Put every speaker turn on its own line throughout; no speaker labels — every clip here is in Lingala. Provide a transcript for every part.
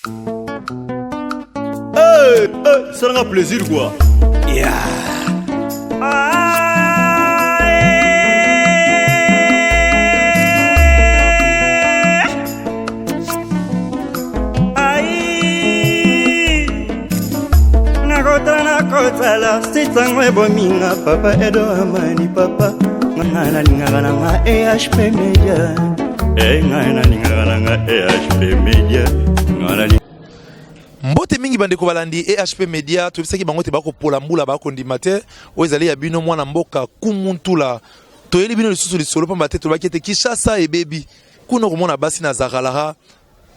Ça rend plaisir quoi. Yeah.
Nakotala sitangwe bominga papa edo amani papa ngana lingana nga EHP Media ngana lingana nga EHP Media ngana
mbote mingi bandeko balandi EHP Media tobisaki bango te bako pola mbula bako ndima te oyezali ya bino mwana mboka kumuntula toyeli bino lisusu lisolo pamba te tolobaki ete Kinshasa ebebi kuno komona basi na zakalaha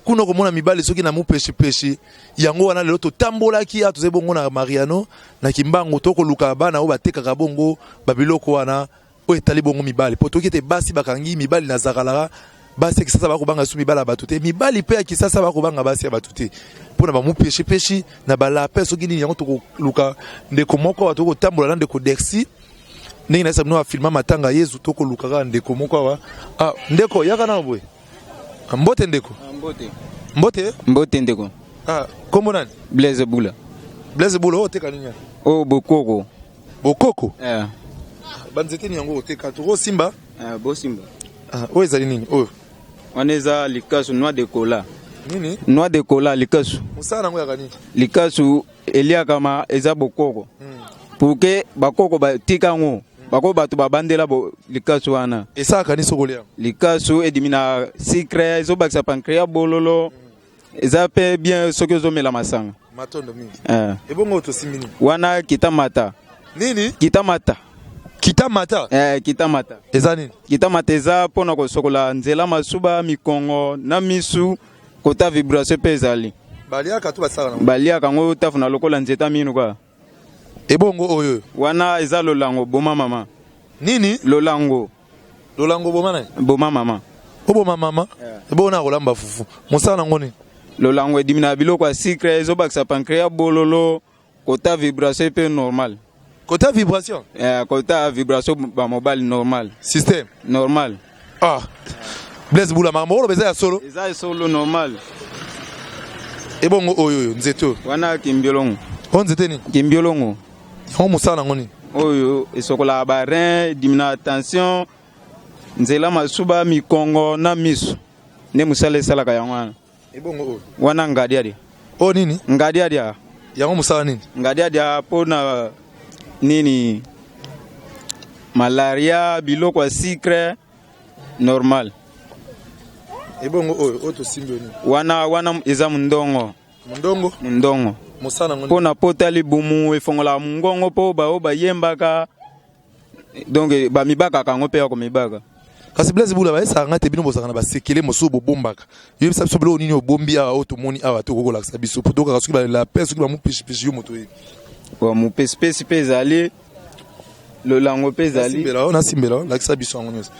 kuno komona mibali soki na mupeshi yango wana lelo totambolaki atoze bongo na Mariano na Kimbangu toko luka bana o batekaka bongo babiloko wana o etali bongo mibali po toki ete basi bakangi mibali na zakalaha basi Kisasa bako banga su mibala batute mibali pe ya Kisasa bako banga basi ya batute pona ba mupeshi na bala pe soki nini yango toko luka ndeko moko wa toko tambola na ndeko Dexi ningi na sabino filma matanga Yezu toko luka ndeko moko wa ndeko yaka na boy mbote ndeko mbote ndeko kombo nani
Blaise Bula
oteka nini
bokoko
banzete ni yango oteka to simba
bosimba
ezali nini
waneza likasu noix de cola
nini
noix de cola likasu
musana nango yaka nini
likasu eliakama eza bokoko puke bakoko batika ngo bako bato babandela likasu wana
esaka ni sokolia
likasu edimina secret ezobakisa pancréas bololo eza pe bien soki ozomela masanga
matondo mingi ebongo tosimini
wana kitamata
nini
kitamata
kitamata eza nini
kitamata eza pona kosokola nzela masuba mikongo na misu kota vibration pe ezali
baliaka to basala na
baliaka ngo tafuna lokola nzeta minu kwa
ebongo oyo
wana eza lolango boma mama
nini
lolango
boma nani
boma mama
oboma mama ebona kolamba fufu musala nango ni
lolango edimina biloko ya secret ezobakisa pancréas bololo kota vibration pe normal
kota vibration
kota vibration ba mobile normal
système
normal
Blaise Bula mamoro beza ya solo
eza solo normal
ebongo oyo nzeto
wana kimbiolongo
nzete ni
kimbiolongo
yango musala nango ni
oyo esokola ba rein dimina tension nzela masuba mikongo na misu ne musala esalaka yango wana
ebongo oyo
wana ngadiadia
nini
ngadiadia
yango musala nini
ngadiadia pona nini malaria biloko ya secret normal
ebongo oyo tosimbi ni
wana eza mundongo
musala ngo
pona potali bumu efongola mungongo po bayembaka donc bamibaka kango pe yako mibaka
kasi Blaise Bula baesa ngate bino bosaka na basekele mosu bobombaka yo bisa biso bilo nini obombi awa otomoni awa to kokola kasa biso potoka kasuki ba la pesa ki ba mu pishi yo moto yi
wa mu pesi ezali lolango pe ezali
na simbela la kasa biso ngonyos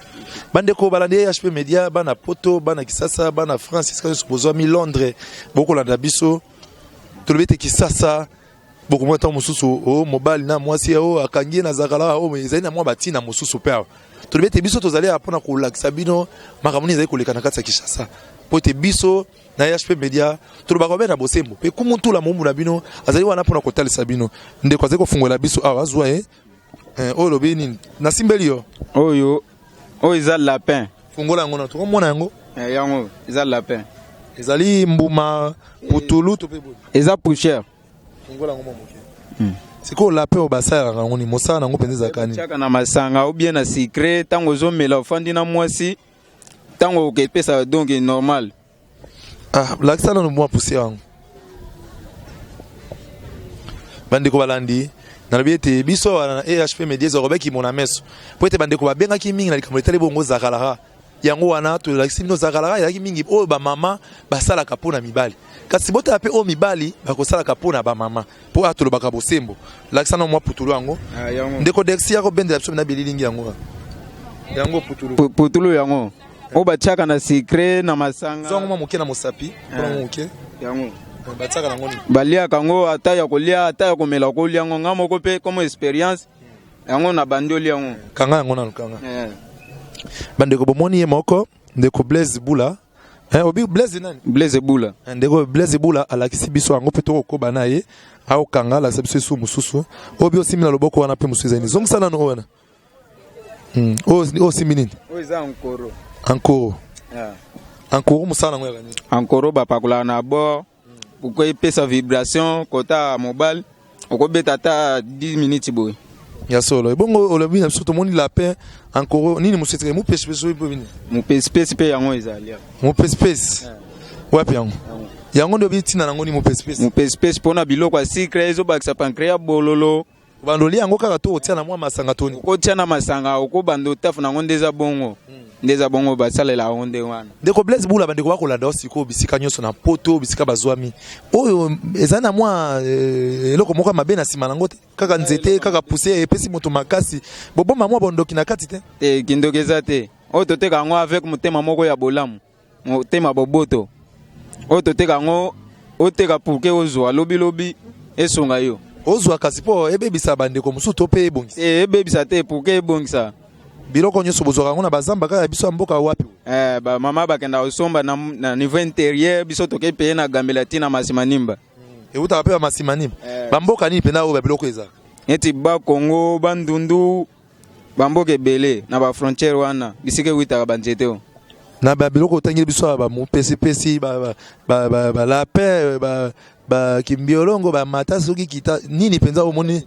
bande ko balandi EHP Media bana poto bana Kisasa bana Francis ka supposé mi Londres boko la biso tolobete Kisasa boko mwata mususu mobile na mwasi akangie na zakala ezali na mwa batina mususu pe tolobete biso tozali apona ko lakisa bino makamuni ezali kolekana kati ya Kinshasa pote biso na EHP Media tolobaka bena bosembo pe kumuntula mumu na bino azali wana pona kotalisa bino ndeko azali kofungola biso awa azwa oyo lobi nini na simbeli yo
oyo eza lapin
fungola yango na tokomona yango
yango eza lapin
ezali mbuma putulu to pe boni
eza poussière
fungola yango moke siko lapin o basala yango ni mosala nango penza zakani
chaka na masanga ou bien na secret tango zomela ofandi na mwasi tango okepesa donc normal
lakisa na mbuma poussière yango bandeko balandi na biete biso na EHP Media zo robeki mona meso poete bandeko babenga ki mingi na likambo letali bongo zakalaha yango wana to lakisi bino zakalaha yaki mingi o ba mama basala kapona mibali kasi bota pe o mibali bakosala kapona ba mama po atolo baka bosembo lakisa na mwa putulu yango ndeko Dexi yako bende ya biso na bililingi yango
putulu yango o bachaka na secret na masanga
zongo mwa muke na mosapi pona muke
yango
bataka nango
balia kango ata ya kolia ata ya komela kolia ngo ngamo ko pe comme expérience yango na bandoli yango
kanga yango na lukanga bandeko bomoni ye moko ndeko Blaise Bula obi Blaise nani
Blaise Bula
ndeko Blaise Bula alakisi biso yango pe to ko bana ye au kangala sebso su mususu obi osimina loboko wana pe musuza ni zongi sana no wana o siminini
o za Ankoro
Ankoro musana ngwe gani
Ankoro ba pakula na bo pourquoi pesa vibration kota mobile okobeta ta 10 minutes boy
ya solo bongo olobi na surtout moni lapin Ankoro nini musetre mu pêche pêche po bini
mu pêche pe yango ezalia
mu pêche wapi yango yango ndo bitina nango ni mu pêche
pona biloko secret ezo bakisa pancréas bololo
bandoli yango kaka to otia na mwa masanga toni
ko tia na masanga okobando tafu nango ndeza bongo basalela onde wana
ndeko Blaise Bula bandeko bakolanda osiko bisika nyonso na poto bisika bazwami oyo ezana mwa eloko moko mabe na sima nango te kaka nzete kaka pousse epesi moto makasi bobomba mwa bondoki na kati te
kindoki eza te oyo toteka yango avec motema moko ya bolamu motema boboto oyo toteka yango oteka pourke ozwa lobi esonga yo
ozwa kasi po ebebisa bandeko mosusu to pe ebongisa
ebebisa te pourke ebongisa
biloko nyonso bozwaka yango na bazamba kaka biso ya mboka wapi
ba mama bakenda osomba na niveau intérieur biso toke paye na gambela tina masimanimba
eutaka pe bamasimanimba bamboka nini mpena oyo babiloko ezaka
neti bakongo bandundu bamboka ebele na bafrontière wana bisika ewitaka banzete o
na babiloko otangeli biso ya bamopesipesi balapin bakimbiolongo bamata soki kita nini mpenza omoni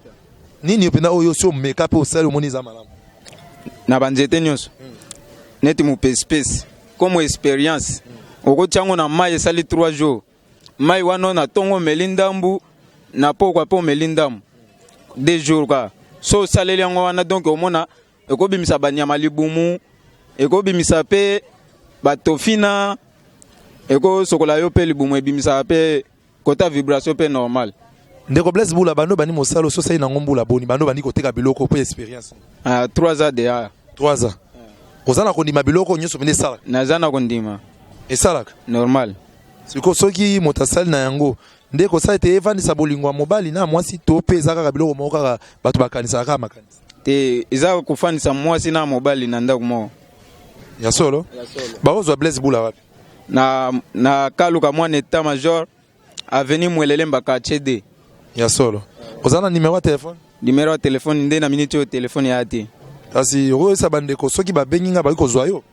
nini mpenza oyo si omeka mpe osali omoni eza malamu
na banzete nyonso neti mopesipesi comme expérience okotia yango na mai esali 3 jours mai wana na ntongo omeli ndambu na pokwa mpe omeli ndambu 2 jours ka so osaleli yango wana donc omona ekobimisa banyama libumu ekobimisa mpe batofina ekosokola yo mpe libumu ebimisaka mpe kota vibration mpe normal
ndeko Blaise Bula bando bani mosalo so sai na ngombula boni bando bani koteka biloko mpe expérience
3 ans déjà
3 ans ozana kondima biloko nyonso mene sala
nazana kondima
esalaka
normal
siko soki motasali na yango ndeko sa ete evandisa bolingwa mobali na mwasi to pe ezaka ka biloko moko kaka bato bakanisaka kaka makanisi
te ezaka kofandisa mwasi na mobali na ndako moko
ya solo baozwa Blaise Bula wapi
na kaluka mwana état major avenue Mwelele Mbaka D
ya solo ozana numéro ya telefone
numéro ya telefone nde na minute yo telefone ya te
kasi okoyesa bandeko soki babengi nga baki kozwa yo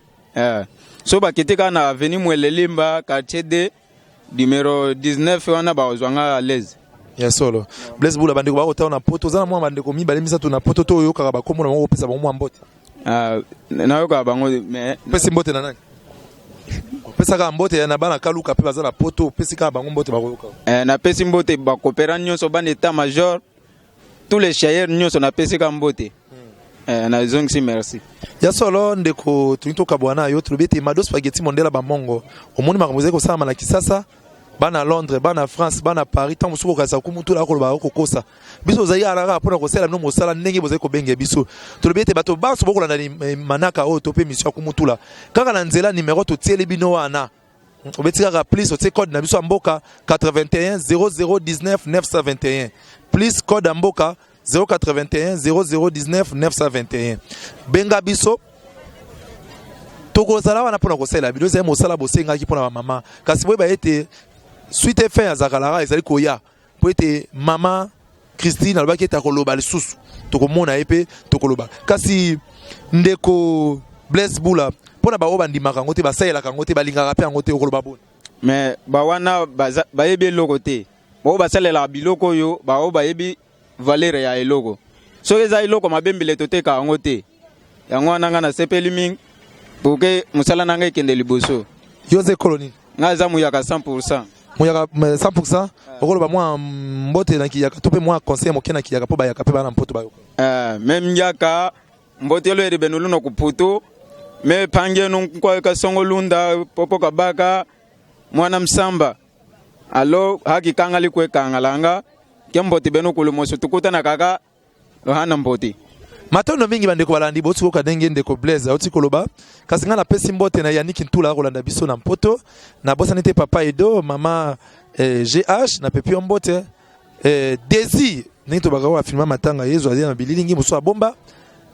so bakete kaka na avenue Mwelele Mbaka D numéro 19 wana bakozwa nga à l'aise
ya solo Blaise Bula bandeko bakotala na poto ozana mwa bandeko mibale misato na poto to oyokaka bakombo na bango kopesa bango mwa mbote
nayokaka bango mais
opesi mbote na nani opesaka mbote na bana kaluka mpe baza na poto opesi kaka bango mbote bakoyoka
napesi mbote bakopera nyonso bana état major tous les chayeurs nyonso napesi ka mbote nazongisi merci
ya solo ndeko tolingi tokabwana yo tolobi ete Mado Spaghetti Mondela bamongo omoni makambo ezali kosalama na Kisasa bana Londres bana France bana Paris ntango mosuku okalisa kumutula koloba okokosa biso ozali alaka mpona kosala bino mosala ndenge bozali kobenge biso tolobi ete bato banso bokolanda manaka oyo to mpe mission ya kumutula kaka na nzela numero totieli bino wana obeti kaka plus otie code na biso ya mboka 81 0019 921 plus code ya mboka 081 0019 921 benga biso tokozala wana mpona kosalela bino ezali mosala bosengaki mpona bamama kasi boyeba ete suite fin ya zakalaka ezali koya po ete mama Christine alobaki ete akoloba lisusu tokomona ye mpe tokoloba kasi ndeko Blaise Bula mpona baoyo bandimaka yango te basalelaka yango te balingaka mpe yango te okoloba boni
mais bawana bayebi eloko te baoyo basalelaka biloko oyo baoyo bayebi valeur ya eloko soki eza eloko mabembele toteka yango te yango wana nga nasepeli mingi pourke mosala na ngai ekende liboso
yo ze ekolo nini
ngai eza muyaka 100%
muyaka 100% okoloba mwa mbote na kiyaka to mpe mwa conseil moke na kiyaka mpo bayaka mpe bana mpoto bayoka
meme yaka mbote elo eri benulu na kuputu me pange nunkwaka songo lunda popo kabaka mwana msamba alo haki kangali kwe kangalanga ke mbote benu kulumoso tukuta na kaka hana mbote
matondo mingi bandeko balandi botiko ka ndenge ndeko Blaise oti koloba kasi nga na pesi mbote na Yannick Ntula kolanda biso na mpoto na bosani te papa Edo mama GH na pepi mbote Desi ndenge to bakawa filma matanga yezo azia na bililingi muso abomba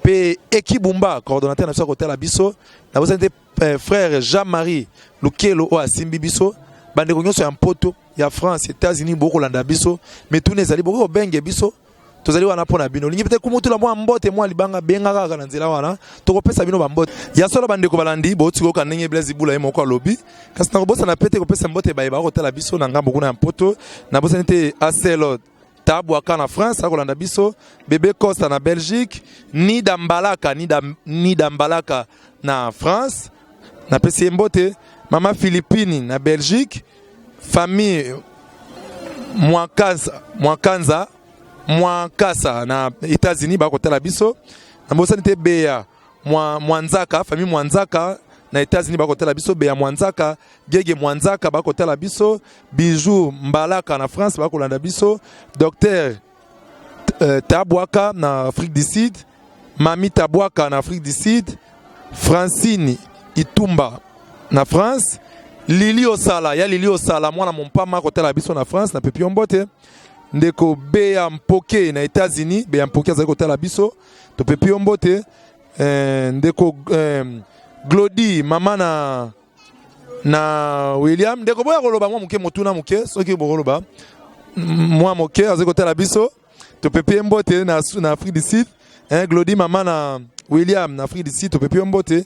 pe Ekibumba coordonnateur na biso côté la biso na bosa nte frère Jean-Marie Lukelo o asimbi biso bande ko nyonso ya mpoto ya France États-Unis boko landa biso mais tout nezali boko benge biso tozali wana pona bino lingi pete kumutula mwa mbote mwa libanga benga kaka na nzela wana tokopesa bino bambote ya solo bande ko balandi boti ko kanenge blazi bula yemo ko lobi kasi na kobosa na pete kopesa mbote baye ba ko tala biso na ngambo kuna ya mpoto na bosa nte Aselo Tabwaka na France akolanda biso Bébé Costa na Belgique ni Dambalaka na France na pesi mbote Mama Philippine na Belgique famille Mwakasa na États-Unis ba kotala biso na bosa nte Beya Mwanzaka famille Mwanzaka na États-Unis ba kotala biso Beya Mwanzaka Gege Mwanzaka ba kotala biso Bijou Mbalaka na France ba kolanda biso Docteur Tabwaka na Afrique du Sud Mami Tabwaka na Afrique du Sud Francine Itumba na France Lili Osala mwana mompama kotala biso na France na pepi ombote ndeko Beya Mpoke na États-Unis Beya Mpoke azali kotala biso to pepi ombote ndeko Glody mama na William ndeko boya koloba mwa muke motuna muke soki bokoloba mwa moke azali kotala biso to pepi ombote na Afrique du Sud Glody mama na William na Afrique du Sud to pepi ombote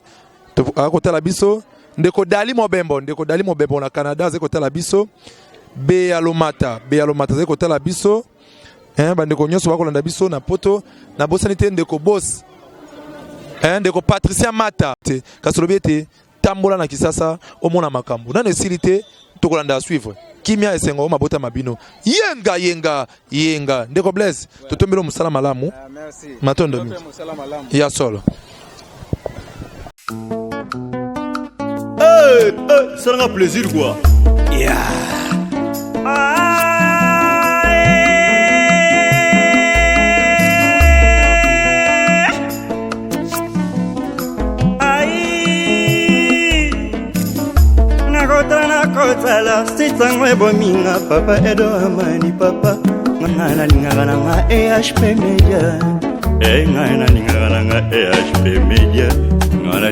to akotala biso ndeko Dali Mobembo na Canada azali kotala biso Beya Lomata azali kotala biso bandeko nyonso bakolanda biso na poto na bosani te ndeko boss ndeko Patricia Mata kasi lobi ete tambola na Kisasa omona makambo nano esili te tokolanda suivre kimia esengo mabota mabino yenga ndeko Blaise totombelo musala malamu
merci
matondo ya solo
Ça rend plaisir quoi.
Yeah. Nakotala sitangwe bominga papa Edo Amani papa ngana lingana nga EHP Media ngana lingana nga EHP Media ngana